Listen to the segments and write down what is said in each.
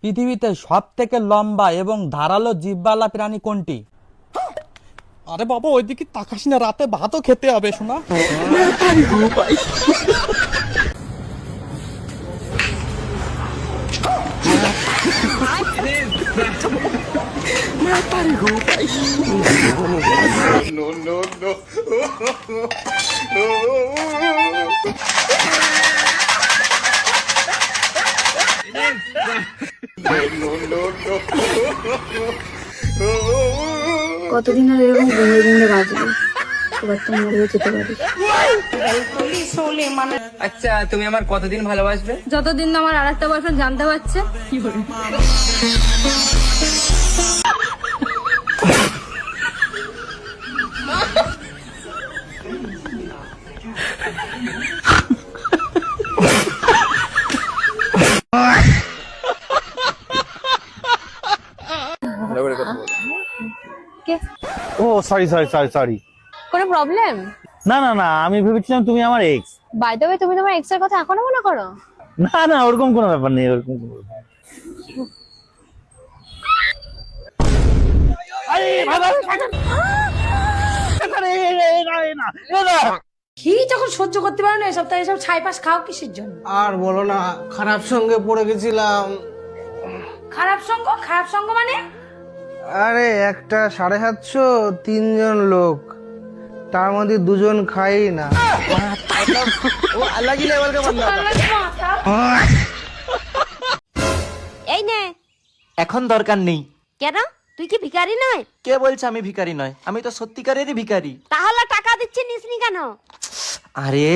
পৃথিবীতে সব থেকে লম্বা এবং ধারালো জিহ্বালা প্রাণী কোনটি? আরে বাবা ওইদিকে তাকাস না, রাতে ভাতও খেতে হবে শোনা। কতদিন আর এরকম গুঁড়ে গুঁড়ে বাজবে, এবার তো মরেও যেতে পারি। আচ্ছা তুমি আমার কতদিন ভালোবাসবে? যতদিন না আমার আরেকটা বয়ফ্রেন্ড জানতে পারছে। কে? ও সরি সরি সরি সরি। কোনো প্রবলেম? না না না, আমি ভেবেছিলাম তুমি আমার এক্স। বাই দ্য ওয়ে, তুমি তোমার এক্স এর কথা এখনো মনে করো? না না, ওরকম কোনো ব্যাপার নেই, ওরকম কোনো ব্যাপার নেই। আরে ভাগা কি যখন সহ্য করতে পারো না এসব, তাই এসব ছাইপাস খাও কিসের জন্য? আর বলো না, খারাপ সঙ্গে পড়ে গেছিলাম। খারাপ সঙ্গ মানে? আরে একটা 750, 3 জন লোক, তার মধ্যে 2জন খাই না। এই নে। এখন দরকার নেই। কেন? তুই কি ভিখারি নয়? কে বলছে আমি ভিখারি নয়? আমি তো সত্যিকারেরই ভিখারি। তাহলে টাকা দিচ্ছি নিসনি কেন? আরে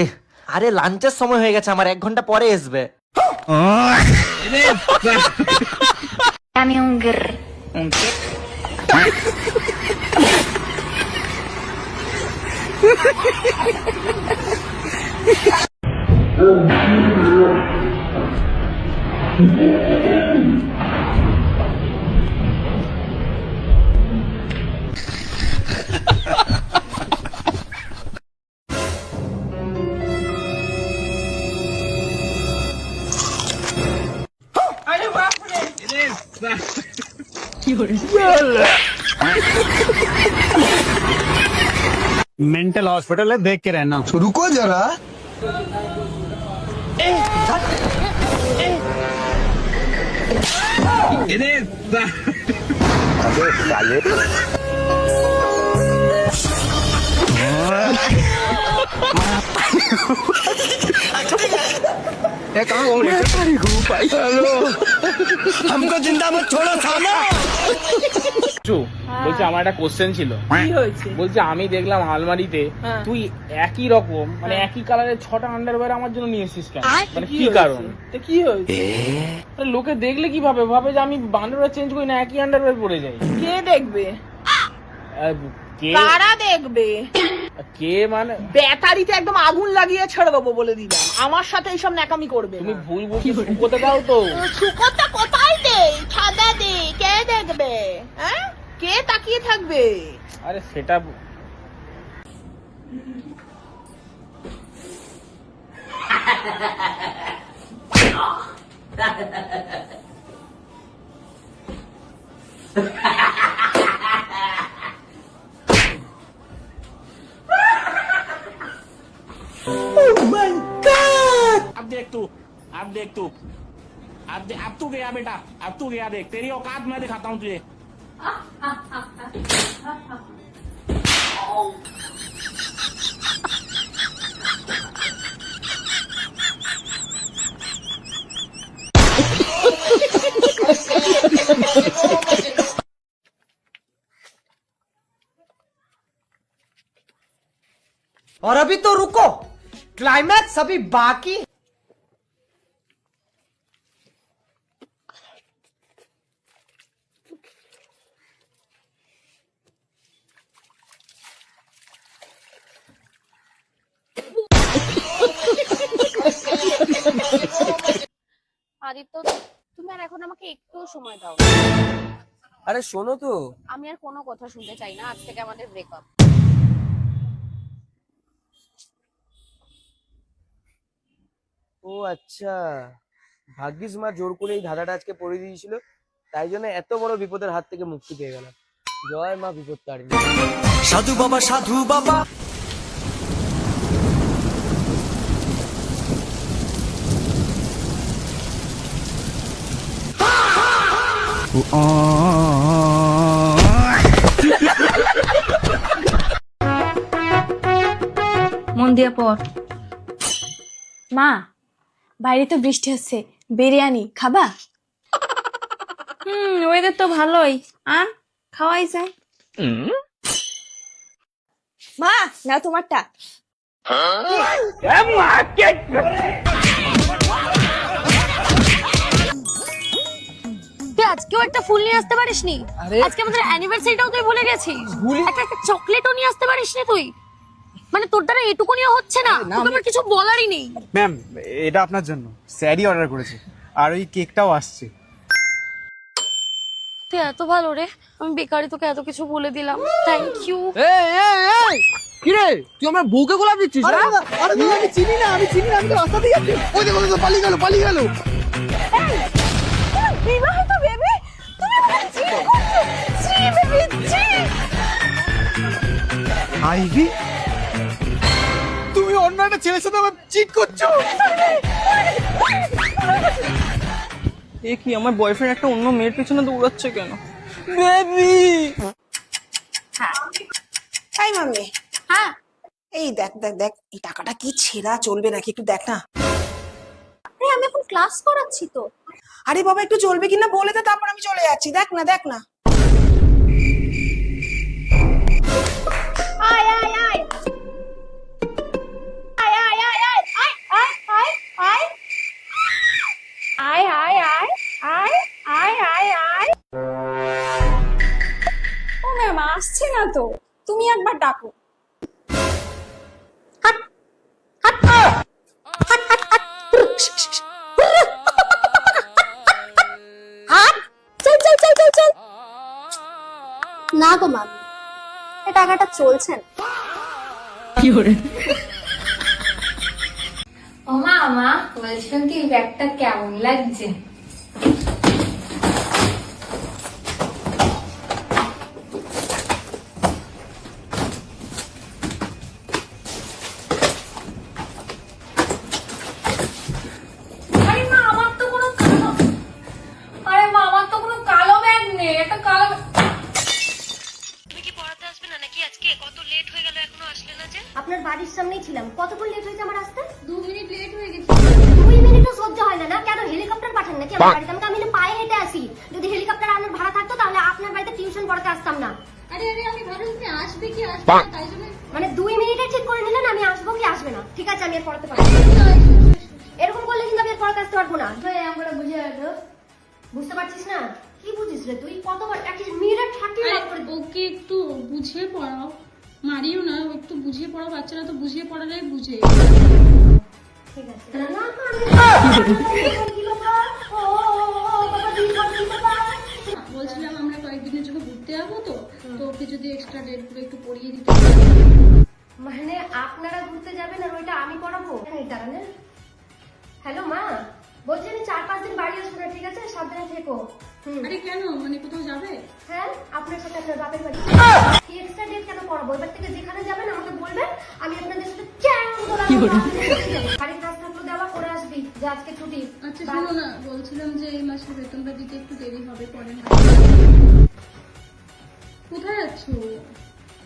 আরে লাঞ্চের সময় হয়ে গেছে, আমার 1 ঘন্টা পরে আসবে। আমি উঙ্গের मेंटल हॉस्पिटल है, देख के रहना। रुको जरा। अबे साले हमको जिंदा मत छोड़ो साला। বলছে আমার একটা কোশ্চেন ছিল। কি হয়েছে? বলছে আমি দেখলাম আলমারিতে তুই একই রকম মানে একই কালারের 6টা আন্ডারওয়্যার আমার জন্য নিয়ে এসেছিস কেন? মানে কি কারণ? তো কি হয়েছে? আরে লোকে দেখলে কি ভাবে? ভাবে যে আমি আন্ডারওয়্যার চেঞ্জ করি না, একই আন্ডারওয়্যার পরে যাই। কে দেখবে? কে কারা দেখবে? কে মানে ব্যাটারিতে একদম আগুন লাগিয়ে ছেড়ে দেবো বলে দিলাম। আমার সাথে এইসব ন্যাকামি করবে তুমি না। ভুল বলছো, শুকোতে দাও তো। শুকোতে কোথায় দেই? ছাদে দেই। কে দেখবে? হ্যাঁ, কে তাকিয়ে থাকবে? আরে সেটা अब देख तू, अब देख तू, अब तू गया बेटा, अब तू गया। देख तेरी औकात मैं दिखाता हूँ तुझे। और अभी तो रुको, क्लाइमैक्स अभी बाकी। আদিত্য, তুমি আর এখন আমাকে একটু সময় দাও। আরে শোনো তো, আমি আর কোনো কথা শুনতে চাই না, আজ থেকে আমাদের ব্রেকআপ। ও আচ্ছা ভাগ্যিস মা জোর করে এই ধাঁধাটা আজকে পড়ে দিয়েছিল, তাই জন্য এত বড় বিপদের হাত থেকে মুক্তি পেয়ে গেলাম। জয় মা বিপদ তারিণী। সাধু বাবা সাধু বাবা। মন দিয়ে পড়। মা, বাইরে তো বৃষ্টি হচ্ছে, বিরিয়ানি খাবা? ওয়েদার তো ভালোই, আন খাওয়াই যায়। মা না তোমারটা। তুই আজকেও একটা ফুল নিয়ে আসতে পারিস নি? আজকে আমাদের অ্যানিভার্সারিটাও তুই ভুলে গেছিস। একটা চকলেটও নিয়ে আসতে পারিস নি তুই? মানে তোর দ্বারা এটুকুনিও হচ্ছে না? তোকে আমার কিছু বলারই নেই। ম্যাম, এটা আপনার জন্য স্যারই অর্ডার করেছে, আর ওই কেকটাও আসছে। তুই এত ভালো রে, আমি বেকারি তোকে এত কিছু বলে দিলাম। Thank you. কি রে, তুই আমার বউকে গোলাপ দিচ্ছিস? আমি চিনি না, আমি তো রাস্তা দিয়ে যাচ্ছি। ওই দেখো, পালিয়ে গেল। বিবাহিত বেবি, তুমি আমাকে চিট করছো? ছি বেবি, ছি। আইভি, তুমি অন্য একটা ছেলের সাথে আমার চিট করছো? এ কি, আমার বয়ফ্রেন্ড একটা অন্য মেয়ের পিছনে দৌড়াচ্ছে কেন? বেবি। তাই মাম্মি, হ্যাঁ এই দেখ দেখ দেখ, এই টাকাটা কি ছেঁড়া চলবে নাকি একটু দেখ না। আমি এখন ক্লাস করাচ্ছি তো। আরে বাবা, একটু চলবে কিনা বলে দে, তারপর আমি চলে যাচ্ছি। দেখ না দেখ না। আয় আয় আয় আয় আয় আয় আয় আয় আয় আয় আয় আয় আয় আয় আয় আয়। ও ম্যাম আসছে না তো, তুমি একবার ডাকো। হাট হাট হাট হাট হাট হাট, চল চল চল চল চল। না গো মামি, এই টাকাটা চলছে না। ও মা, বলছিলাম কি ব্যাগটা কেমন লাগছে? আরে মা, আমার তো কোনো কালো ব্যাগ নেই। একটা কালো। তুমি কি পড়াতে আসবে না নাকি আজকে? কত লেট হয়ে গেল, এখনো আসলে না যে? আপনার বাড়ির সামনেই ছিলাম, কতক্ষণ লেট হয়েছে আমার আসতে? 2 মিনিট লেট হয়ে গেছে। 2 মিনিটও সহ্য হয় না? কেন হেলিকপ্টার পাঠান নাকি আমার বাড়িতে? আমি পায়ে হেঁটে আসি। যদি হেলিকপ্টার আনার ভাড়া থাকতো তাহলে আপনার বাড়িতে টিউশন পড়াতে আসতাম না। আরে আমি ভাবলাম তুমি আসবে কি আসবে না, তাই জন্য। মানে 2 মিনিটে ঠিক করে নিলেন আমি আসবো কি আসবে না? ঠিক আছে, আমি আর পড়াতে পারবো না। এরকম করলে কিন্তু আমি আর পড়াতে আসতে পারবো না। আমরা বুঝে বুঝতে পারছিস না? কি বুঝিস রে তুই? কতবার এক মিনিট থাকিয়ে ওকে একটু বুঝিয়ে পড়াও, মারিও না। একটু বুঝিয়ে পড়াও, বাচ্চারা তো বুঝিয়ে পড়ালেই বুঝে। ঠিক আছে। বলছিলাম আমরা কয়েকদিনের জন্য ঘুরতে যাবো তো, তো ওকে যদি এক্সট্রা ডেট করে একটু পড়িয়ে দিতে। মানে আপনারা ঘুরতে যাবেন আর ওইটা আমি পড়াবো? হ্যালো মা, বলছি আমি 4-5 দিন বাড়ি আসবো না, ঠিক আছে? সাবধানে থেকো। আরে কেন, মানে কোথাও যাবে? হ্যাঁ, আপনার সাথে আপনার বাপের বাড়ি। কি এক্সট্রা ডেট কেন পড়াবো? এবার থেকে যেখানে যাবেন আমাকে বলবেন, আমি আপনাদের সাথে বাড়ির কাজ থাকলো দেওয়া করে আসবি, যে আজকে ছুটি। আচ্ছা শোনো না, বলছিলাম যে এই মাসের বেতনটা দিতে একটু দেরি হবে, পরে না। কোথায় যাচ্ছ?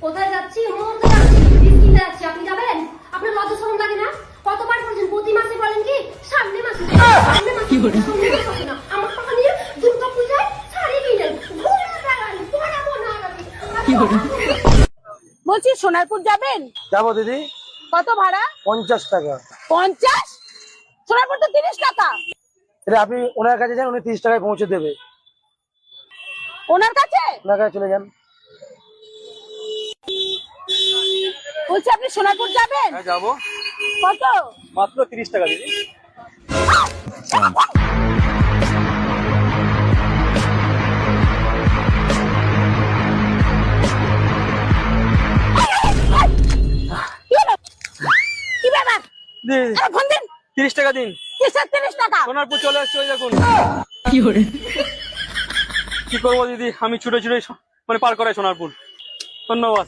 কোথায় যাচ্ছি? মন্দিরে যাচ্ছি, দিল্লিতে যাচ্ছি। আপনি যাবেন? আপনার লজ্জা শরম লাগে না? কতবার বলছেন প্রতি মাসে বলেন কি সামনে মাসে, সামনে মাসে, সামনে মাসে না। আমার টাকা নিয়ে দুর্গা পূজায় শাড়ি কিনেন, ঘুরে বেড়ান, পড়াবো না আমি। বলছি সোনারপুর যাবেন? যাবো দিদি। কত ভাড়া? 50 টাকা। 50? সোনারপুর তো 30 টাকা। আপনি ওনার কাছে যান, উনি 30 টাকায় পৌঁছে দেবে। ওনার কাছে? ওনার কাছে চলে যান। বলছি আপনি সোনারপুর যাবেন? হ্যাঁ যাবো। কত? মাত্র 30 টাকা দিদি। কি ব্যাপার? ফোন দিন। 30 টাকা দিন। কিসের 30 টাকা? সোনারপুর চলে এসছে, ওই দেখুন। কি করবো দিদি, আমি ছুটে ছুটে মানে পার করাই সোনারপুর। ধন্যবাদ।